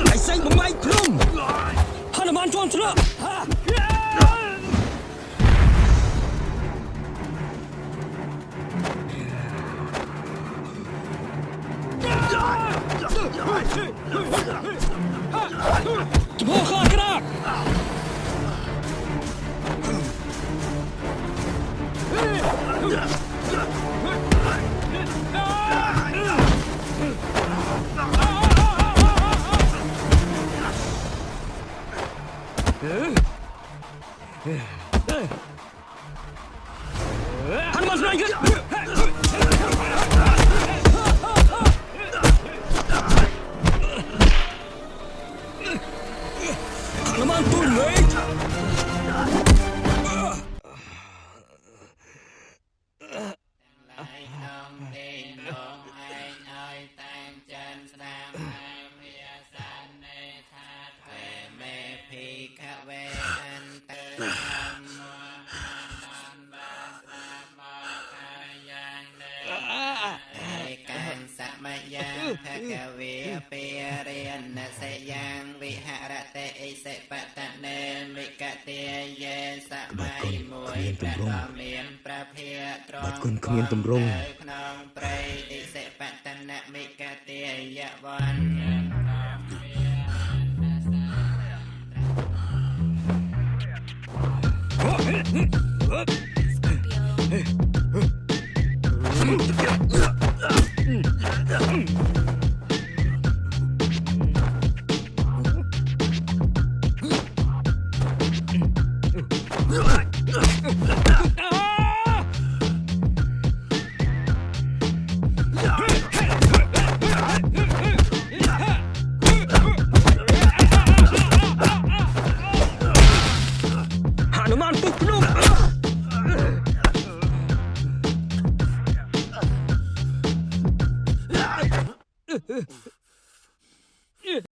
ไอ้ไส้มึงไม่คลุมฮานุมานจวนเถอะจะพอข้ากระดาษฮันมาสไนกันฮันมาตุนเวทภะคะเวเปเรียนนะเสยังวิหารเตอิเสปะตะเนมิกะเตเยสมัยมวยประดอมเมียนประเพียตรองขนองเปรอิเสปะตะนะมิกะเตยะวันฮานุมานปลุกพนุ่ม